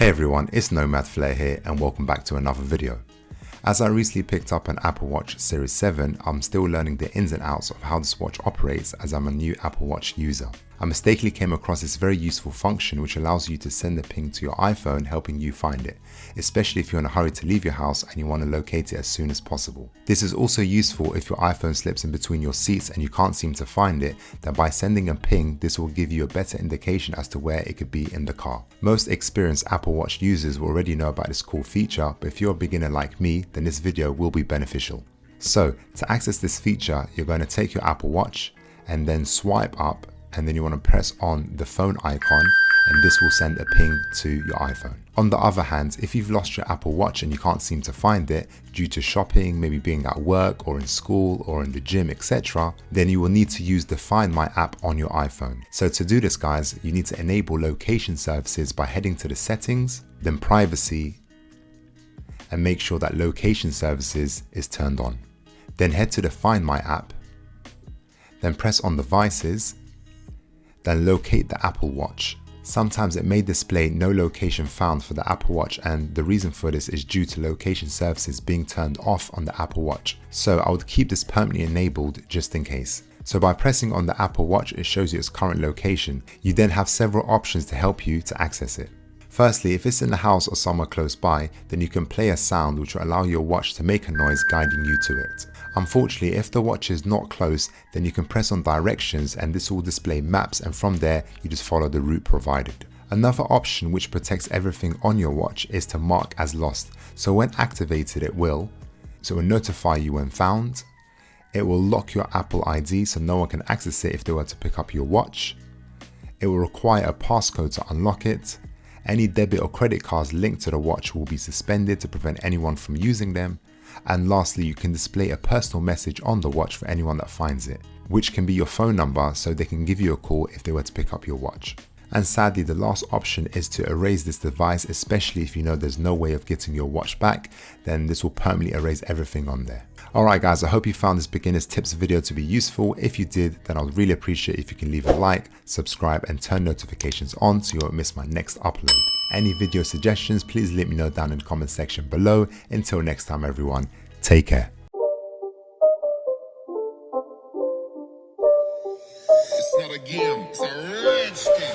Hey everyone, it's Nomad Flair here and welcome back to another video. As I recently picked up an Apple Watch Series 7, I'm still learning the ins and outs of how this watch operates as I'm a new Apple Watch user. I mistakenly came across this very useful function which allows you to send a ping to your iPhone, helping you find it, especially if you're in a hurry to leave your house and you want to locate it as soon as possible. This is also useful if your iPhone slips in between your seats and you can't seem to find it, then by sending a ping, this will give you a better indication as to where it could be in the car. Most experienced Apple Watch users will already know about this cool feature, but if you're a beginner like me, then this video will be beneficial. So, to access this feature, you're going to take your Apple Watch and then swipe up, and then you want to press on the phone icon and this will send a ping to your iPhone. On the other hand, if you've lost your Apple Watch and you can't seem to find it due to shopping, maybe being at work or in school or in the gym, etc., then you will need to use the Find My app on your iPhone. So to do this, guys, you need to enable location services by heading to the settings, then privacy, and make sure that location services is turned on. Then head to the Find My app, then press on devices, then locate the Apple Watch. Sometimes it may display no location found for the Apple Watch, and the reason for this is due to location services being turned off on the Apple Watch. So I would keep this permanently enabled just in case. So by pressing on the Apple Watch, it shows you its current location. You then have several options to help you to access it. Firstly, if it's in the house or somewhere close by, then you can play a sound which will allow your watch to make a noise guiding you to it. Unfortunately, if the watch is not close, then you can press on directions and this will display maps, and from there you just follow the route provided. Another option which protects everything on your watch is to mark as lost. So when activated it will notify you when found. It will lock your Apple ID so no one can access it if they were to pick up your watch. It will require a passcode to unlock it. Any debit or credit cards linked to the watch will be suspended to prevent anyone from using them. And lastly, you can display a personal message on the watch for anyone that finds it, which can be your phone number so they can give you a call if they were to pick up your watch. And sadly, the last option is to erase this device, especially if you know there's no way of getting your watch back, then this will permanently erase everything on there. Alright guys, I hope you found this beginner's tips video to be useful. If you did, then I would really appreciate if you can leave a like, subscribe and turn notifications on so you won't miss my next upload. Any video suggestions, please let me know down in the comment section below. Until next time everyone, take care. It's not a game, it's a rich thing.